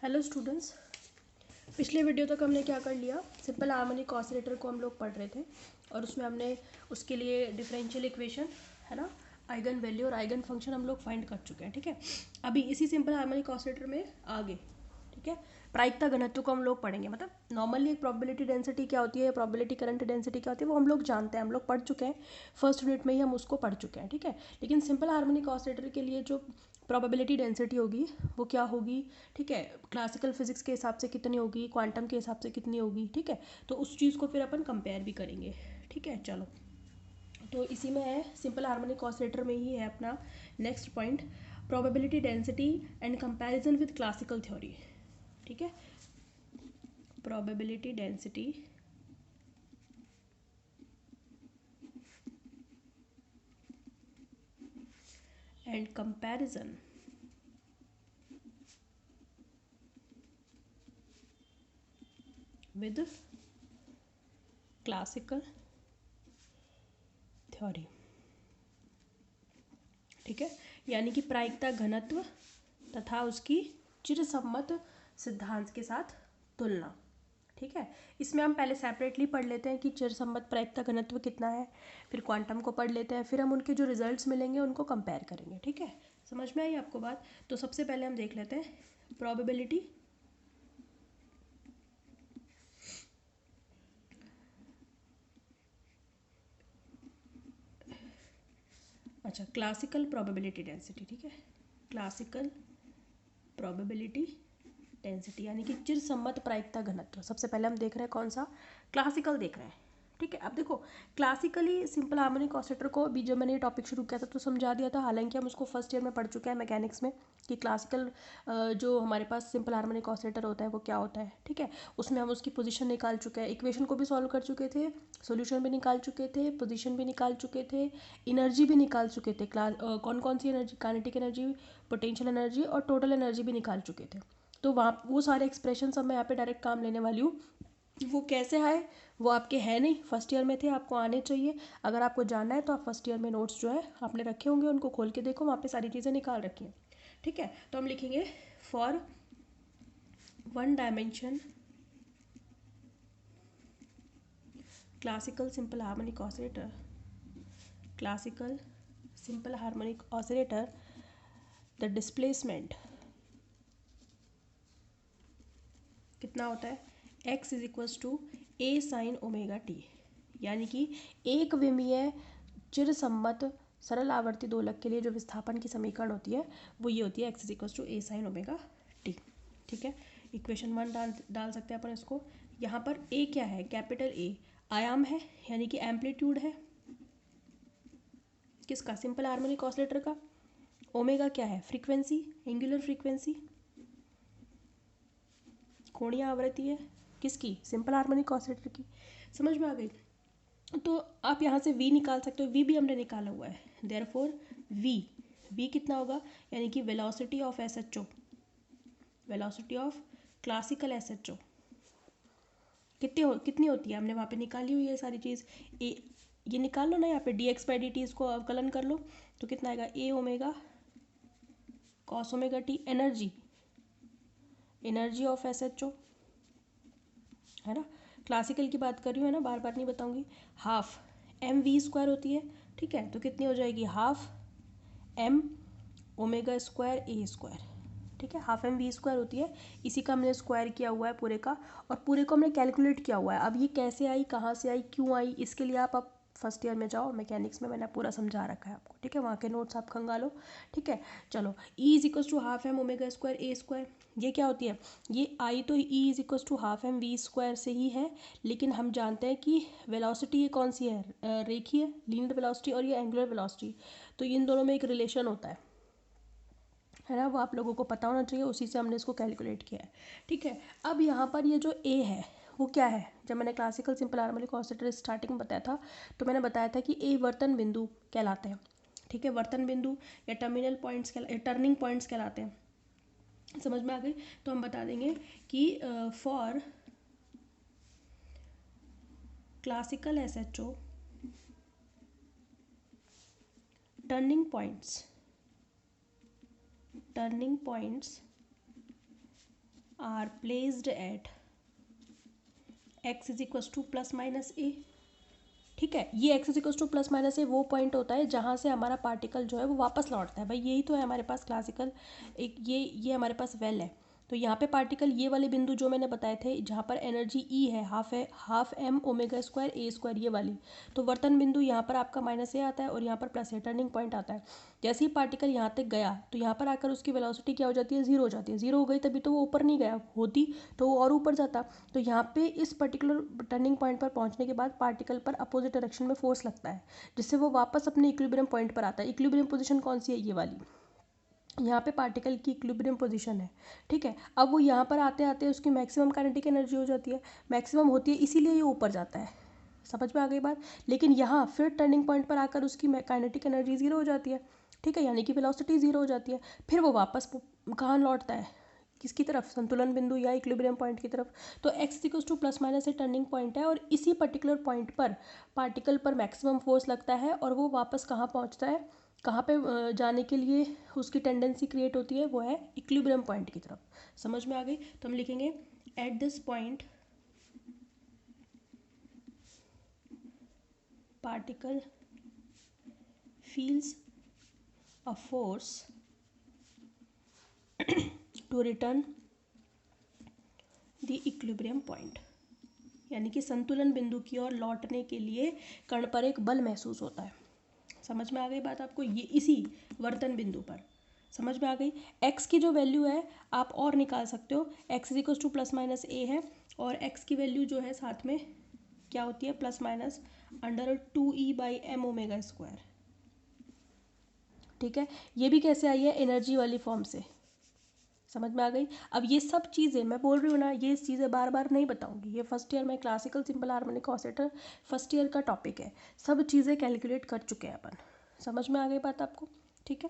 Hello students. पिछले video तक हमने क्या कर लिया, सिंपल हार्मोनिक ऑसिलेटर को हम लोग पढ़ रहे थे और उसमें हमने उसके लिए डिफरेंशियल इक्वेशन है ना, आइगन वैल्यू और आइगन फंक्शन हम लोग फाइंड कर चुके हैं। ठीक है, अभी इसी सिंपल हार्मोनिक ऑसिलेटर में आगे ठीक है प्रायिकता घनत्व को हम लोग पढ़ेंगे। मतलब नॉर्मली एक प्रोबेबिलिटी डेंसिटी क्या होती है, प्रोबेबिलिटी करंट डेंसिटी क्या होती है, वो हम लोग जानते हैं, हम लोग पढ़ चुके हैं, फर्स्ट यूनिट में ही हम उसको पढ़ चुके हैं। ठीक है, लेकिन सिंपल हार्मोनिक ऑसिलेटर के लिए जो प्रोबेबिलिटी डेंसिटी होगी वो क्या होगी, ठीक है, क्लासिकल फिजिक्स के हिसाब से कितनी होगी, क्वांटम के हिसाब से कितनी होगी। ठीक है, तो उस चीज़ को फिर अपन कंपेयर भी करेंगे। ठीक है, चलो, तो इसी में है सिंपल हार्मोनिक ऑसिलेटर में ही है अपना next point, probability density and comparison with classical theory. ठीक है, probability density and comparison with classical theory. ठीक है, यानी कि प्रायिकता घनत्व तथा उसकी चिरसम्मत सिद्धांत के साथ तुलना। ठीक है, इसमें हम पहले सेपरेटली पढ़ लेते हैं कि चिरसम्मत प्रायिकता घनत्व कितना है, फिर क्वांटम को पढ़ लेते हैं, फिर हम उनके जो रिजल्ट्स मिलेंगे उनको कंपेयर करेंगे। ठीक है, समझ में आई आपको बात? तो सबसे पहले हम देख लेते हैं प्रोबेबिलिटी अच्छा, क्लासिकल प्रोबेबिलिटी डेंसिटी। ठीक है, क्लासिकल प्रोबेबिलिटी डेंसिटी यानी कि चिरसम्मत प्रायिकता घनत्व। सबसे पहले हम देख रहे हैं कौन सा, क्लासिकल देख रहे हैं। ठीक है, अब देखो क्लासिकली सिंपल हार्मोनिक ऑसिलेटर को अभी जब मैंने ये टॉपिक शुरू किया था तो समझा दिया था, हालांकि हम उसको फर्स्ट ईयर में पढ़ चुके हैं मैकेनिक्स में कि क्लासिकल जो हमारे पास सिंपल हार्मोनिक ऑसिलेटर होता है वो क्या होता है। ठीक है, उसमें हम उसकी पोजीशन निकाल चुके हैं, इक्वेशन को भी सॉल्व कर चुके थे, सॉल्यूशन भी निकाल चुके थे, पोजीशन भी निकाल चुके थे, एनर्जी भी निकाल चुके थे, कौन कौन सी energy, kinetic energy, potential energy और टोटल एनर्जी भी निकाल चुके थे। तो वहाँ वो सारे एक्सप्रेशन अब मैं यहाँ पे डायरेक्ट काम लेने वाली हूँ। वो कैसे आए वो आपके है नहीं, फर्स्ट ईयर में थे, आपको आने चाहिए। अगर आपको जानना है तो आप फर्स्ट ईयर में नोट्स जो है आपने रखे होंगे उनको खोल के देखो, वहाँ पे सारी चीज़ें निकाल रखी हैं। ठीक है, तो हम लिखेंगे for one dimension classical simple harmonic oscillator, classical simple harmonic oscillator, the displacement कितना होता है, x is equals to A sine omega T, यानी कि एक विमीय चिरसम्मत सरल आवर्ती दोलक के लिए जो विस्थापन की समीकरण होती है वो ये होती है x is equals to A sine omega T. ठीक है, इक्वेशन 1 डाल सकते हैं अपन इसको। यहाँ पर a क्या है, कैपिटल A आयाम है, यानी कि एम्पलीट्यूड है किसका, सिंपल हार्मोनिक ऑसिलेटर का। ओमेगा क्या है, फ्रीक्वेंसी, एंगुलर फ्रीक्वेंसी, कोणीय आवृत्ति है किसकी, सिंपल हार्मोनिक ऑसिलेटर की। समझ में आ गई? तो आप यहाँ से v निकाल सकते हो, v भी हमने निकाला हुआ है, देयरफॉर v कितना होगा, यानी कि velocity of S H O, velocity of classical S H O कितनी होती है, हमने वहाँ पे निकाली हुई है सारी चीज़। ये निकाल लो ना, यहाँ पे D X by D T इसको अवकलन कर लो तो कितना आएगा, A omega cos omega T, energy of S H O है ना, क्लासिकल की बात कर रही हूँ है ना, बार बार नहीं बताऊँगी। हाफ एम वी स्क्वायर होती है। ठीक है, तो कितनी हो जाएगी, half M omega square A square. ठीक है, हाफ एम वी स्क्वायर होती है, इसी का हमने स्क्वायर किया हुआ है पूरे का, और पूरे को हमने कैलकुलेट किया हुआ है। अब ये कैसे आई, कहाँ से आई, क्यों आई, इसके लिए आप फर्स्ट ईयर में जाओ मैकेनिक्स में, मैंने पूरा समझा रखा है आपको। ठीक है, वहाँ के नोट्स आप खंगालो। ठीक है, चलो, E is equals to half M omega square A square, ये क्या होती है, ये आई तो E is equals to half M V square से ही है, लेकिन हम जानते हैं कि वेलोसिटी ये कौन सी है, रेखीय लीनियर वेलोसिटी, और ये एंगुलर वेलोसिटी, तो इन दोनों में एक रिलेशन होता है ना, वो आप लोगों को पता होना चाहिए, उसी से हमने इसको कैलकुलेट किया है। ठीक है, अब यहाँ पर ये जो ए है वो क्या है, जब मैंने classical simple harmonic oscillator starting में बताया था तो मैंने बताया था कि ए वर्तन बिंदु कहलाते हैं। ठीक है, वर्तन बिंदु या टर्मिनल पॉइंट्स टर्निंग पॉइंट्स कहलाते हैं। समझ में आ गई? तो हम बता देंगे कि for classical S H O turning points are placed at X is equal to plus minus A. ठीक है, ये X is equal to plus minus A वो पॉइंट होता है जहाँ से हमारा पार्टिकल जो है वो वापस लौटता है। भाई यही तो है हमारे पास क्लासिकल, एक ये हमारे पास वेल है। तो यहाँ पे पार्टिकल ये वाले बिंदु जो मैंने बताए थे जहाँ पर एनर्जी ई है, half M omega square A square, ये वाली। तो वर्तन बिंदु यहाँ पर आपका माइनस ए आता है और यहाँ पर प्लस ए, टर्निंग पॉइंट आता है। जैसे ही पार्टिकल यहाँ तक गया तो यहाँ पर आकर उसकी वेलोसिटी क्या हो जाती है, जीरो हो जाती है। जीरो हो गई तभी तो वो ऊपर नहीं गया, होती तो वो और ऊपर जाता। तो यहाँ पे इस पर्टिकुलर टर्निंग पॉइंट पर पहुँचने के बाद पार्टिकल पर अपोजिट डायरेक्शन में फोर्स लगता है, जिससे वो वापस अपने इक्विलिब्रियम पॉइंट पर आता है। इक्विलिब्रियम पोजीशन कौन सी है, ये वाली। यहाँ पे पार्टिकल की इक्विलिब्रियम पोजीशन है। ठीक है, अब वो यहाँ पर आते आते उसकी मैक्सिमम काइनेटिक एनर्जी हो जाती है, मैक्सिमम होती है, इसीलिए ये ऊपर जाता है। समझ में आ गई बात। लेकिन यहाँ फिर टर्निंग पॉइंट पर आकर उसकी काइनेटिक एनर्जी जीरो हो जाती है। ठीक है, यानी कि वेलोसिटी जीरो हो जाती है। फिर वो वापस कहाँ लौटता है, किसकी तरफ, संतुलन बिंदु या इक्विलिब्रियम पॉइंट की तरफ। तो x equals to plus minus से टर्निंग पॉइंट है और इसी पर्टिकुलर पॉइंट पर पार्टिकल पर मैक्सिमम फोर्स लगता है और वो वापस कहाँ पहुँचता है, कहाँ पे जाने के लिए उसकी टेंडेंसी क्रिएट होती है, वो है इक्विलिब्रियम पॉइंट की तरफ। समझ में आ गई। तो हम लिखेंगे at this point particle feels a force to return the equilibrium point, यानी कि संतुलन बिंदु की ओर लौटने के लिए कण पर एक बल महसूस होता है। समझ में आ गई बात आपको, ये इसी वर्तन बिंदु पर। समझ में आ गई। एक्स की जो वैल्यू है आप और निकाल सकते हो, X equal to plus minus A है और एक्स की वैल्यू जो है साथ में क्या होती है, plus minus under 2e/m omega square. ठीक है, ये भी कैसे आई है, एनर्जी वाली फॉर्म से। समझ में आ गई। अब ये सब चीज़ें मैं बोल रही हूँ ना, ये चीज़ें बार बार नहीं बताऊंगी, ये फर्स्ट ईयर में classical simple harmonic oscillator first year का टॉपिक है, सब चीज़ें कैलकुलेट कर चुके हैं अपन। समझ में आ गई बात आपको। ठीक है,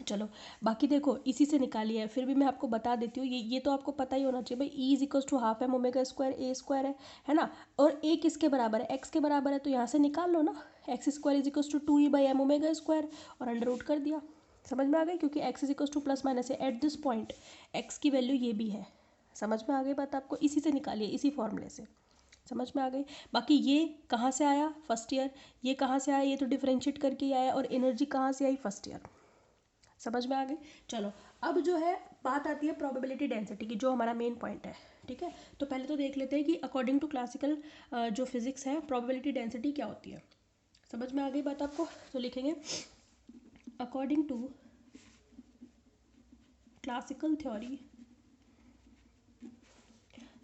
चलो बाकी देखो इसी से निकाली है, फिर भी मैं आपको बता देती हूँ। ये तो आपको पता ही होना चाहिए भाई, E is equal to half M omega square A square है ना। और ए किसके बराबर है, एक्स के बराबर है, तो यहाँ से निकाल लो ना, X square is equal to 2e/m omega square और अंडर रूट कर दिया। समझ में आ गई, क्योंकि X is equal to plus minus है एट दिस पॉइंट, एक्स की वैल्यू ये भी है। समझ में आ गई बात आपको, इसी से निकालिए, इसी फॉर्मूले से। समझ में आ गई। बाकी ये कहाँ से आया, फर्स्ट ईयर। ये कहाँ से आया, ये तो डिफरेंशिएट करके ही आया। और एनर्जी कहाँ से आई, फर्स्ट ईयर। समझ में आ गई। चलो अब जो है बात आती है प्रोबेबिलिटी डेंसिटी की, जो हमारा मेन पॉइंट है। ठीक है, तो पहले तो देख लेते हैं कि अकॉर्डिंग टू क्लासिकल जो फिजिक्स है प्रोबेबिलिटी डेंसिटी क्या होती है। समझ में आ गई बात आपको। तो लिखेंगे according to classical theory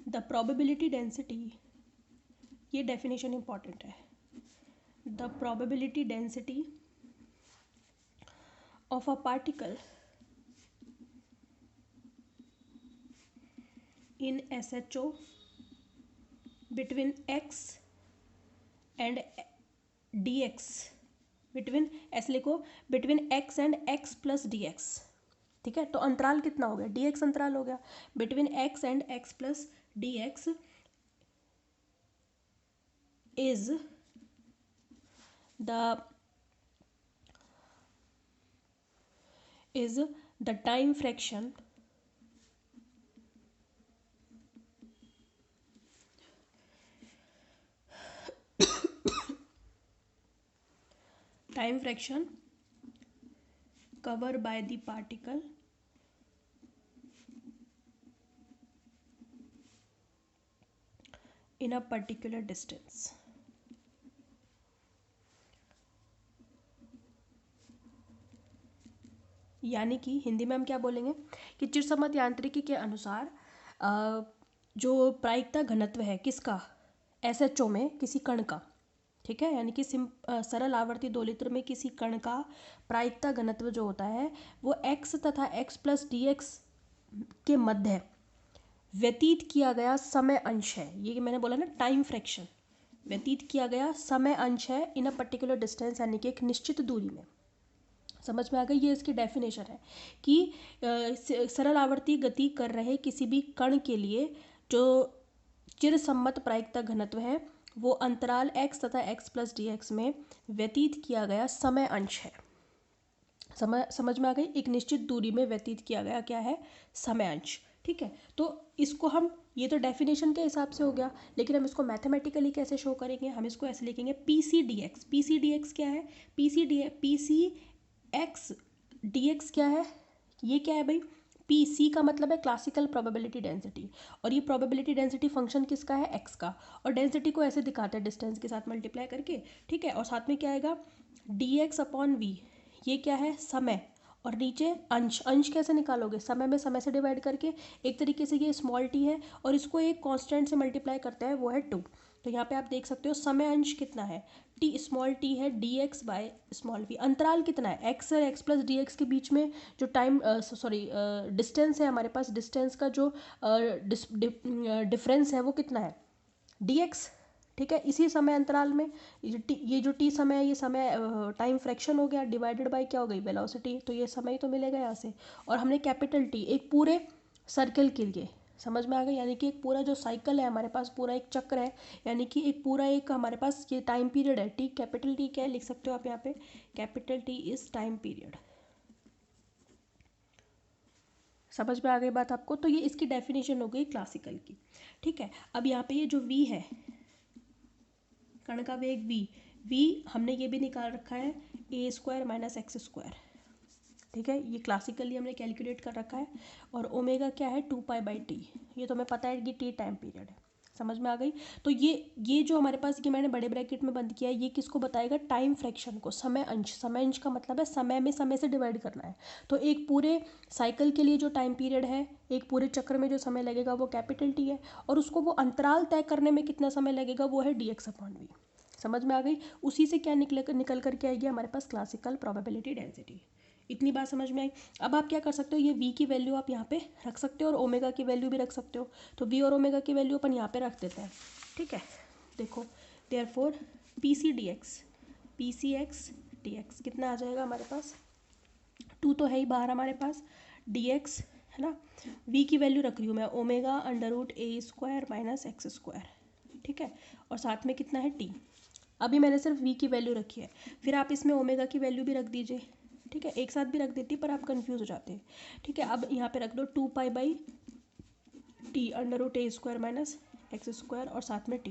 the probability density, ये डेफिनेशन इंपॉर्टेंट है, the probability density of a particle in SHO between x and dx, between ऐसे लिखो, between x and x plus dx। ठीक है, तो अंतराल कितना हो गया, dx अंतराल हो गया, between x and x plus dx is the time fraction covered by the particle in a particular distance। यानी कि हिंदी में हम क्या बोलेंगे कि चिरसम्मत यांत्रिकी के अनुसार जो प्रायिकता घनत्व है किसका, SHO में किसी कण का। ठीक है, यानी कि सरल आवर्ती दोलित्र में किसी कण का प्रायिकता घनत्व जो होता है वो x तथा x प्लस dx के मध्य व्यतीत किया गया समय अंश है। ये मैंने बोला ना, टाइम फ्रैक्शन, व्यतीत किया गया समय अंश है इन अ पर्टिकुलर डिस्टेंस, यानी कि एक निश्चित दूरी में। समझ में आ गई। ये इसकी डेफिनेशन है कि सरल आवर्ती गति कर रहे किसी भी कण के लिए जो चिरसम्मत प्रायिकता घनत्व है वो अंतराल x तथा x प्लस dx में व्यतीत किया गया समय अंश है। समझ में आ गई। एक निश्चित दूरी में व्यतीत किया गया क्या है, समय अंश। ठीक है, तो इसको हम, ये तो डेफिनेशन के हिसाब से हो गया, लेकिन हम इसको मैथमेटिकली कैसे शो करेंगे, हम इसको ऐसे लिखेंगे P C D X. P C D X क्या है, P C X D X क्या है, ये क्या है भाई, पी सी का मतलब है क्लासिकल प्रोबेबिलिटी डेंसिटी, और ये प्रोबेबिलिटी डेंसिटी फंक्शन किसका है, एक्स का, और डेंसिटी को ऐसे दिखाते हैं डिस्टेंस के साथ मल्टीप्लाई करके, ठीक है, और साथ में क्या आएगा डी एक्स अपॉन वी, ये क्या है समय, और नीचे अंश, अंश कैसे निकालोगे, समय में समय से डिवाइड करके, एक तरीके से ये स्मॉल टी है और इसको एक कांस्टेंट से मल्टीप्लाई करता है, वो है 2। तो यहाँ पे आप देख सकते हो समय अंश कितना है, टी स्मॉल टी है D X by small V, अंतराल कितना है एक्स और एक्स प्लस डी एक्स के बीच में जो टाइम डिस्टेंस है हमारे पास, डिस्टेंस का जो डिफरेंस है वो कितना है डी एक्स, ठीक है। इसी समय अंतराल में ये जो टी समय है, ये समय टाइम फ्रैक्शन हो गया, डिवाइडेड बाय क्या हो गई वेलोसिटी, तो ये समय ही तो मिलेगा यहाँ से, और हमने कैपिटल टी एक पूरे सर्कल के लिए, समझ में आ गई, यानी कि एक पूरा जो साइकिल है हमारे पास, पूरा एक चक्र है, यानी कि एक पूरा एक हमारे पास ये टाइम पीरियड है, टी कैपिटल टी क्या है लिख सकते हो आप यहाँ पे, capital T is time period. समझ में आ गई बात आपको, तो ये इसकी डेफिनेशन हो गई क्लासिकल की, ठीक है। अब यहाँ पे ये जो v है, कण का वेग v हमने ये भी निकाल रखा है ए स्क्वायर माइनस एक्स स्क्वायर, ठीक है, ये क्लासिकली हमने कैलकुलेट कर रखा है, और ओमेगा क्या है 2π/t, ये तो हमें पता है कि t टाइम पीरियड है, समझ में आ गई। तो ये जो हमारे पास ये मैंने बड़े ब्रैकेट में बंद किया है, ये किसको बताएगा, टाइम फ्रैक्शन को, समय अंश, समय अंश का मतलब है समय में समय से डिवाइड करना है, तो एक पूरे साइकिल के लिए जो टाइम पीरियड है, एक पूरे चक्र में जो समय लगेगा वो कैपिटल टी है, और उसको वो अंतराल तय करने में कितना समय लगेगा वो है डी एक्स अपॉन वी। समझ में आ गई, उसी से क्या निकल करके आएगी हमारे पास क्लासिकल प्रोबेबिलिटी डेंसिटी। इतनी बात समझ में आई। अब आप क्या कर सकते हो, ये v की वैल्यू आप यहाँ पे रख सकते हो और ओमेगा की वैल्यू भी रख सकते हो, तो v और ओमेगा की वैल्यू अपन यहाँ पे रख देते हैं, ठीक है। देखो therefore P C X D X कितना आ जाएगा हमारे पास, 2 तो है ही बाहर हमारे पास, डी एक्स है ना, v की वैल्यू रख रही हूँ मैं omega √a² minus x square, ठीक है, और साथ में कितना है t, अभी मैंने सिर्फ v की वैल्यू रखी है, फिर आप इसमें ओमेगा की वैल्यू भी रख दीजिए, ठीक है, एक साथ भी रख देती पर आप कंफ्यूज हो जाते हैं, ठीक है। अब यहाँ पे रख दो 2π/t √a² minus x square और साथ में t,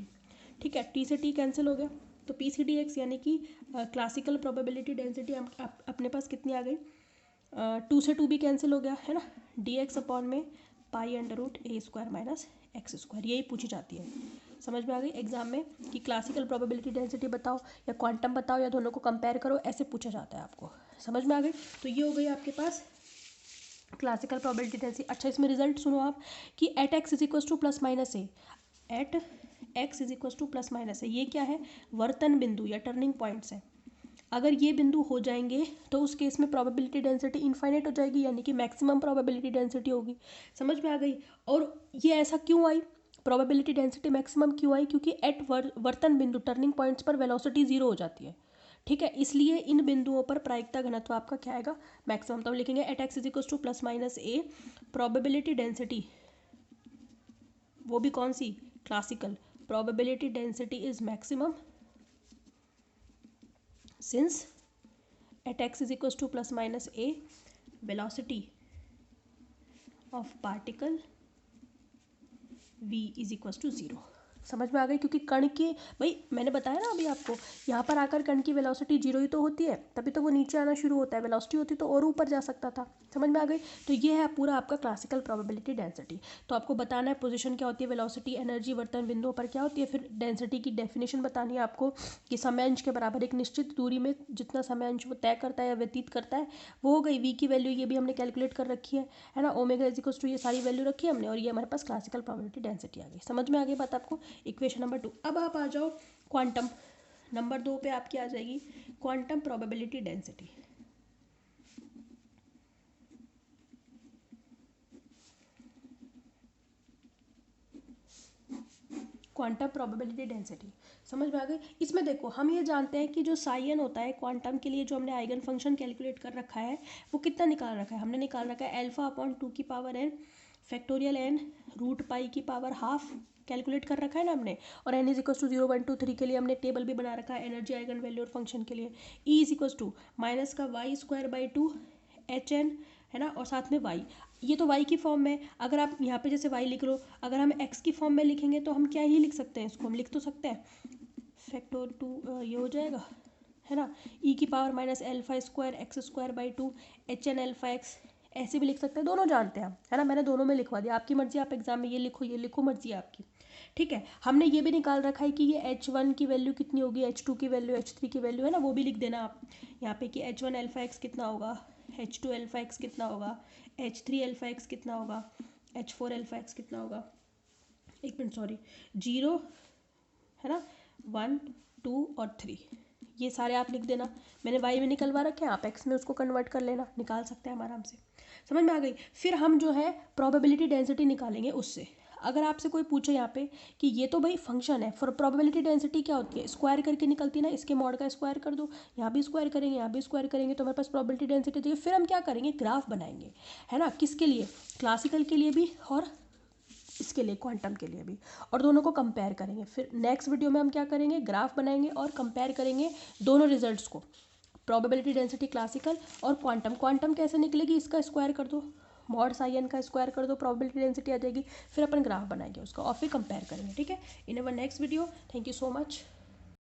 ठीक है, t से t कैंसिल हो गया, तो पी सी डी एक्स यानी कि क्लासिकल प्रोबेबिलिटी डेंसिटी अपने पास कितनी आ गई, 2 से 2 भी कैंसिल हो गया है ना, डी एक्स अपॉन में π√a² माइनस एक्स स्क्वायर, यही पूछी जाती है। समझ में आ गई एग्जाम में कि क्लासिकल प्रोबेबिलिटी डेंसिटी बताओ या क्वांटम बताओ या दोनों को कंपेयर करो, ऐसे पूछा जाता है आपको, समझ में आ गई। तो ये हो गई आपके पास क्लासिकल प्रोबेबिलिटी डेंसिटी। अच्छा इसमें रिजल्ट सुनो आप कि at X is equal to plus minus A, at X is equal to plus minus A, ये क्या है, वर्तन बिंदु या टर्निंग पॉइंट्स है। अगर ये बिंदु हो जाएंगे तो उस केस में प्रोबेबिलिटी डेंसिटी इनफाइनाइट हो जाएगी, यानी कि मैक्सिमम प्रोबेबिलिटी डेंसिटी होगी। समझ में आ गई। और ये ऐसा क्यों आई, प्रोबेबिलिटी डेंसिटी मैक्सिमम क्यों आई, क्योंकि एट वर्तन बिंदु टर्निंग पॉइंट्स पर वेलोसिटी जीरो हो जाती है, ठीक है, इसलिए इन बिंदुओं पर प्रायिकता घनत्व आपका क्या आएगा, मैक्सिमम। तो लिखेंगे at X is equal to plus minus A, probability density वो भी कौन सी, classical, probability density is maximum since at x is equals to plus minus a, velocity of particle v is equals to 0। समझ में आ गई, क्योंकि कण के, भाई मैंने बताया ना अभी आपको, यहाँ पर आकर कण की वेलोसिटी जीरो ही तो होती है, तभी तो वो नीचे आना शुरू होता है, वेलोसिटी होती तो और ऊपर जा सकता था। समझ में आ गई। तो ये है पूरा आपका क्लासिकल प्रोबेबिलिटी डेंसिटी। तो आपको बताना है पोजीशन क्या होती है, वेलोसिटी, एनर्जी, वर्तन बिंदुओं पर क्या होती है, फिर डेंसिटी की डेफिनेशन बतानी है आपको कि समय अंश के बराबर एक निश्चित दूरी में जितना समय अंश वो तय करता है या व्यतीत करता है वो हो गई। वी की वैल्यू ये भी हमने कैलकुलेट कर रखी है ना, ओमेगा इज इक्वल्स टू ये सारी वैल्यू रखी है हमने, और ये हमारे पास क्लासिकल प्रोबेबिलिटी डेंसिटी आ गई। समझ में आ गई बात आपको। Equation number 2। अब आप आ जाओ क्वांटम नंबर 2 पे, आपकी आ जाएगी quantum probability density. Quantum probability density समझ में आ गई। इसमें देखो हम ये जानते हैं कि जो साइन होता है क्वांटम के लिए, जो हमने आइगन फंक्शन कैलकुलेट कर रखा है वो कितना निकाल रखा है, हमने निकाल रखा है अल्फा अपॉन 2 की power n factorial n root pi की पावर हाफ कैलकुलेट कर रखा है ना हमने, और n इज इक्वल टू 0 1 2 3 के लिए हमने टेबल भी बना रखा है एनर्जी आइगन वैल्यू और फंक्शन के लिए। E is equal to minus का y² बाई 2 HN है ना, और साथ में y। ये तो y की फॉर्म में, अगर आप यहाँ पे जैसे y लिख लो, अगर हम x की फॉर्म में लिखेंगे तो हम क्या ही लिख सकते हैं, इसको हम लिख तो सकते हैं फैक्टर टू, ये हो जाएगा है ना, e की power minus alpha square X square by two H N alpha X, ऐसे भी लिख सकते हैं, दोनों जानते हैं हम, है ना, मैंने दोनों में लिखवा दिया, आपकी मर्जी, आप एग्जाम में ये लिखो मर्जी है आपकी। ठीक है, हमने ये भी निकाल रखा है कि ये H1 की वैल्यू कितनी होगी, H2 की वैल्यू, H3 की वैल्यू, है ना, वो भी लिख देना आप यहाँ पे कि H1 अल्फा एक्स कितना होगा, H2 अल्फा एक्स कितना होगा, H3 अल्फा एक्स कितना होगा, H4 अल्फा एक्स कितना होगा, एक मिनट सॉरी, 0 है ना, 1 2 और 3, ये सारे आप लिख देना, मैंने y में निकलवा रखे हैं, आप x में उसको कन्वर्ट कर लेना, निकाल सकते हैं हम आराम से, समझ में आ गई। फिर हम जो है प्रोबेबिलिटी डेंसिटी निकालेंगे उससे, अगर आपसे कोई पूछे यहाँ पे कि ये तो भाई फंक्शन है, फॉर प्रोबेबिलिटी डेंसिटी क्या होती है, स्क्वायर करके निकलती है ना, इसके मॉड का स्क्वायर कर दो, यहाँ भी स्क्वायर करेंगे, यहाँ भी स्क्वायर करेंगे, तो हमारे पास प्रोबेबिलिटी डेंसिटी चाहिए, फिर हम क्या करेंगे, ग्राफ बनाएंगे, है ना, किसके लिए, क्लासिकल के लिए भी और इसके लिए क्वांटम के लिए भी, और दोनों को कंपेयर करेंगे। फिर नेक्स्ट वीडियो में हम क्या करेंगे, ग्राफ बनाएंगे और कंपेयर करेंगे दोनों रिजल्ट्स को, प्रोबेबिलिटी डेंसिटी क्लासिकल और क्वांटम कैसे निकलेगी, इसका स्क्वायर कर दो, मॉड साई एन का स्क्वायर कर दो, प्रोबेबिलिटी डेंसिटी आ जाएगी, फिर अपन ग्राफ बनाएंगे उसका और फिर कंपेयर करेंगे। ठीक है, in our next video, thank you so much.